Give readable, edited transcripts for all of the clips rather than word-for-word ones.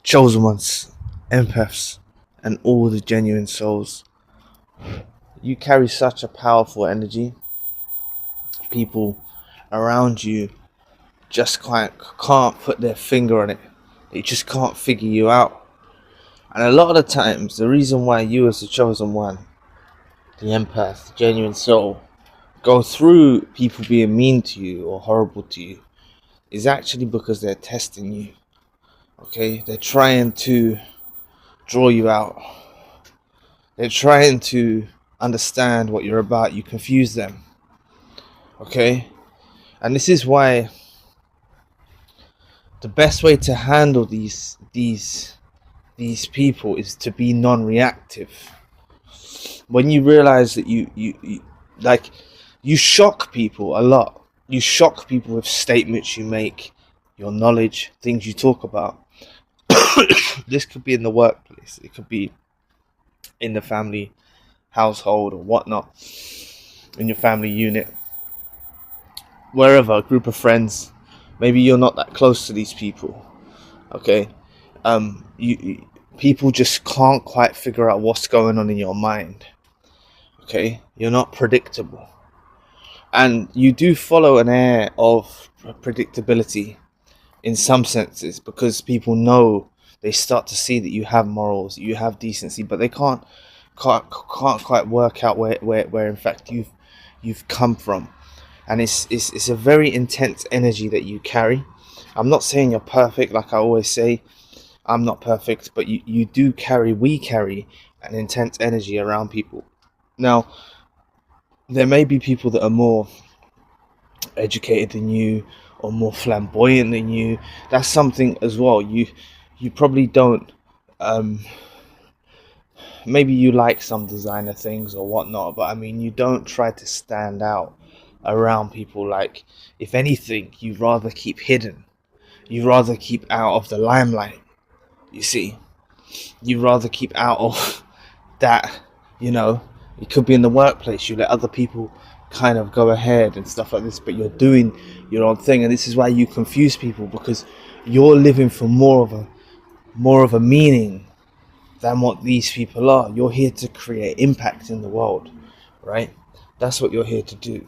chosen ones, empaths, and all the genuine souls. You carry such a powerful energy. People around you just can't put their finger on it. They just can't figure you out. And a lot of the times, the reason why you as the chosen one, the empath, the genuine soul, go through people being mean to you or horrible to you is actually because they're testing you. Okay? They're trying to draw you out. They're trying to understand what you're about. You confuse them. Okay? And this is why the best way to handle these people is to be non-reactive. When you realize that you shock people a lot. You shock people with statements you make, your knowledge, things you talk about. This could be in the workplace, it could be in the family household or whatnot, in your family unit, wherever, a group of friends. Maybe you're not that close to these people. Okay, people just can't quite figure out what's going on in your mind. Okay, you're not predictable, and you do follow an air of predictability in some senses, because people know, they start to see that you have morals, you have decency, but they can't quite work out where in fact you've come from. And it's a very intense energy that you carry. I'm not saying you're perfect, like I always say. I'm not perfect, but we carry an intense energy around people. Now, there may be people that are more educated than you or more flamboyant than you. That's something as well. You probably don't. Maybe you like some designer things or whatnot, but I mean, you don't try to stand out around people. Like, if anything, you'd rather keep hidden. You'd rather keep out of the limelight. You see, you'd rather keep out of that. It could be in the workplace. You let other people kind of go ahead and stuff like this, but you're doing your own thing. And this is why you confuse people, because you're living for more of a meaning than what these people are. You're here to create impact in the world, right? That's what you're here to do.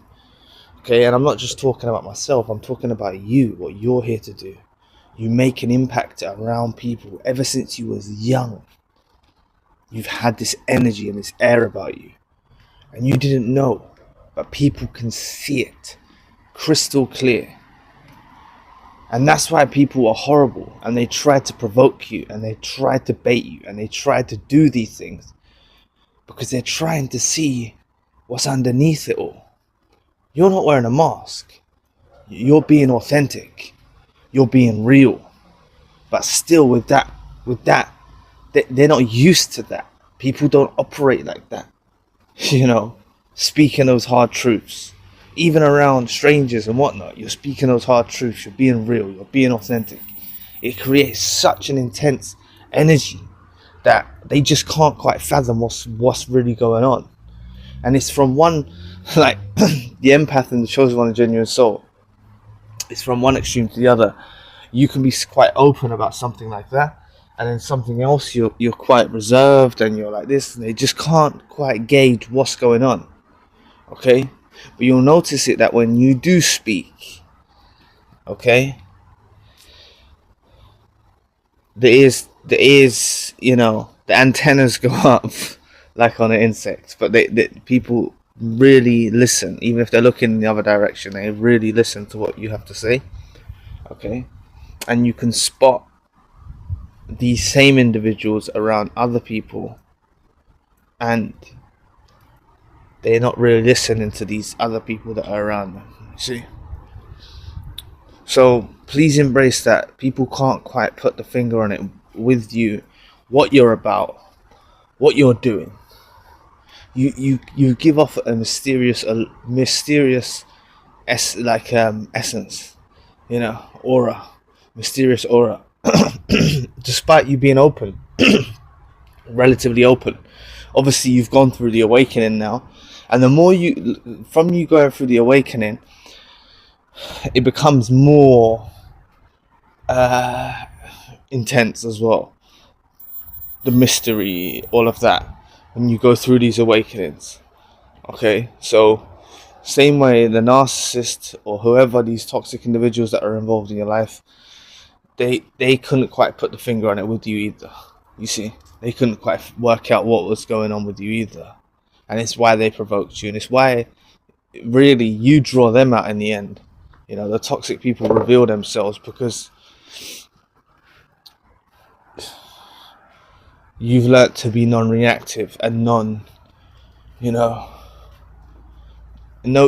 Okay, and I'm not just talking about myself, I'm talking about you, what you're here to do. You make an impact around people. Ever since you was young, you've had this energy and this air about you, and you didn't know, but people can see it crystal clear. And that's why people are horrible, and they try to provoke you, and they try to bait you, and they try to do these things, because they're trying to see what's underneath it all. You're not wearing a mask. You're being authentic. You're being real. But still, with that, they're not used to that. People don't operate like that. Speaking those hard truths. Even around strangers and whatnot, you're speaking those hard truths. You're being real. You're being authentic. It creates such an intense energy that they just can't quite fathom what's really going on. And it's from one, like the empath and the chosen one, the genuine soul. It's from one extreme to the other. You can be quite open about something like that, and then something else you're quite reserved, and you're like this, and they just can't quite gauge what's going on. Okay, but you'll notice it that when you do speak, okay, the ears, the antennas go up like on an insect, but people really listen. Even if they're looking in the other direction, they really listen to what you have to say. Okay, and you can spot these same individuals around other people, and they're not really listening to these other people that are around them. See? So please embrace that. People can't quite put the finger on it with you, what you're about, what you're doing. You give off a mysterious essence, aura, mysterious aura, despite you being open, relatively open. Obviously, you've gone through the awakening now, and the more from you going through the awakening, it becomes more intense as well. The mystery, all of that, when you go through these awakenings. Okay, so same way the narcissist or whoever, these toxic individuals that are involved in your life, they couldn't quite put the finger on it with you either. You see, they couldn't quite work out what was going on with you either, and it's why they provoked you, and it's why really you draw them out in the end. You know, the toxic people reveal themselves because you've learnt to be non-reactive and no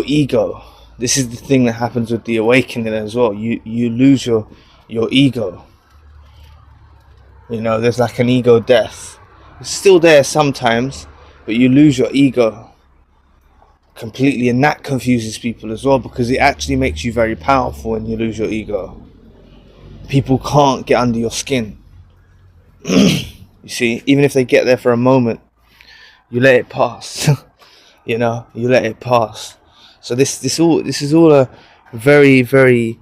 ego. This is the thing that happens with the awakening as well. You lose your ego. You know, there's like an ego death. It's still there sometimes, but you lose your ego completely, and that confuses people as well, because it actually makes you very powerful when you lose your ego. People can't get under your skin. You see, even if they get there for a moment, you let it pass. You know, you let it pass. So this is all a very, very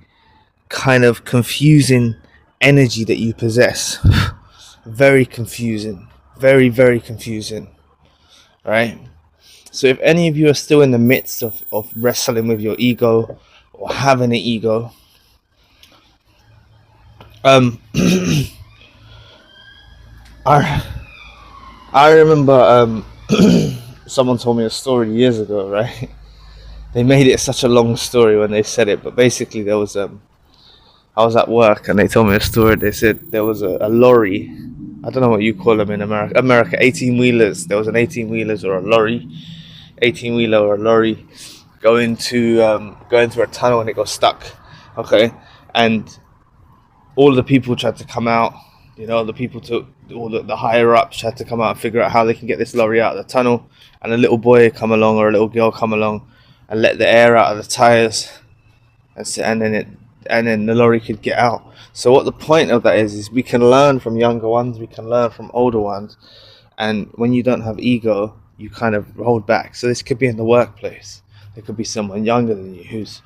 kind of confusing energy that you possess. Very confusing. Very, very confusing. Right? So if any of you are still in the midst of wrestling with your ego or having an ego, I remember someone told me a story years ago, right? They made it such a long story when they said it, but basically there was I was at work and they told me a story. They said there was a lorry. I don't know what you call them in America, 18-wheelers. There was an 18-wheelers or a lorry, 18-wheeler or a lorry going through a tunnel, and it got stuck. Okay, and all the people tried to come out. You know, the people all the higher ups had to come out and figure out how they can get this lorry out of the tunnel. And a little boy come along or a little girl come along and let the air out of the tires, and then the lorry could get out. So what the point of that is we can learn from younger ones, we can learn from older ones, and when you don't have ego, you kind of hold back. So this could be in the workplace. There could be someone younger than you who's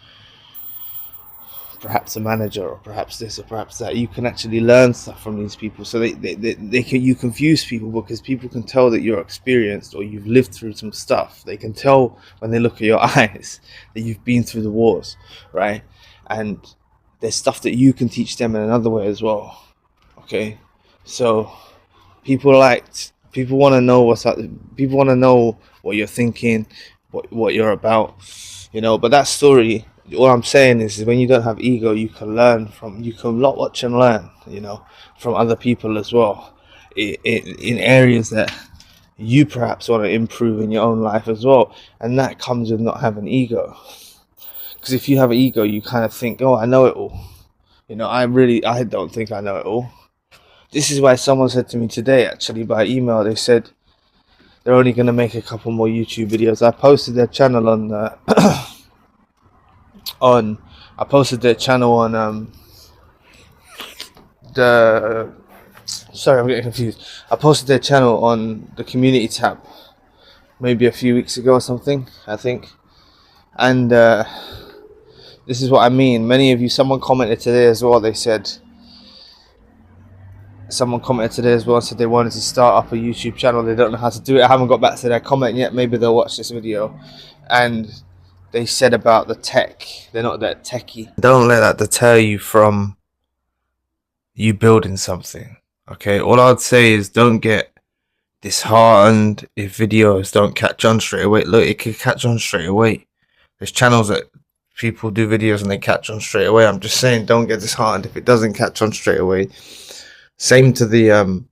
perhaps a manager, or perhaps this, or perhaps that. You can actually learn stuff from these people. So you confuse people, because people can tell that you're experienced or you've lived through some stuff. They can tell when they look at your eyes that you've been through the wars, right? And there's stuff that you can teach them in another way as well. Okay, so people want to know what's up. People want to know what you're thinking, what you're about, you know. But that story, all I'm saying is when you don't have ego, you can watch and learn, you know, from other people as well, in areas that you perhaps want to improve in your own life as well. And that comes with not having ego. Because if you have an ego, you kind of think, oh, I know it all. You know, I don't think I know it all. This is why someone said to me today, actually by email, they said they're only going to make a couple more YouTube videos. I posted their channel on I posted their channel on sorry, I'm getting confused. I posted their channel on the community tab maybe a few weeks ago or something, I think. And this is what I mean. Many of you, someone commented today as well, said they wanted to start up a YouTube channel. They don't know how to do it. I haven't got back to their comment yet. Maybe they'll watch this video. And they said about the tech, they're not that techie. Don't let that deter you from you building something. Okay, all I'd say is don't get disheartened if videos don't catch on straight away. Look, it could catch on straight away. There's channels that people do videos and they catch on straight away. I'm just saying, don't get disheartened if it doesn't catch on straight away. Same to the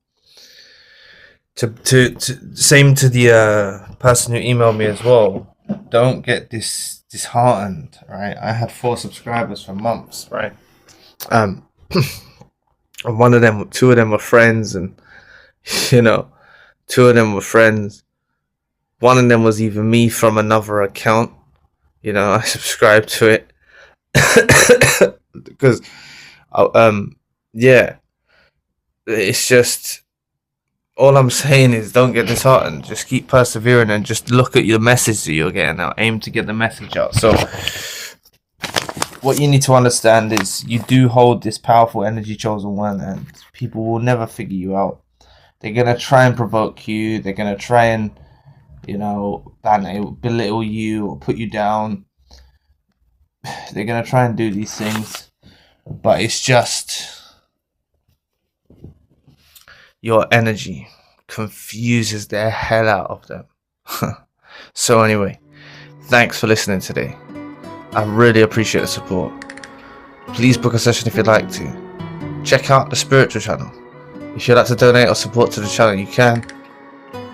same to the person who emailed me as well. Don't get disheartened, right? I had 4 subscribers for months, right? And two of them were friends, and you know, 2 of them were friends. One of them was even me from another account. You know, I subscribed to it because, yeah, it's just, all I'm saying is don't get disheartened. Just keep persevering and just look at your message that you're getting out. Aim to get the message out. So what you need to understand is you do hold this powerful energy, chosen one, and people will never figure you out. They're gonna try and provoke you. They're gonna try and, you know, belittle you or put you down. They're gonna try and do these things, but it's just your energy confuses the hell out of them. So anyway, thanks for listening today. I really appreciate the support. Please book a session if you'd like to. Check out the spiritual channel. If you'd like to donate or support to the channel, you can.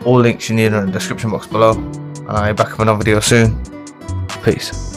All links you need are in the description box below. And I'll be back with another video soon. Peace.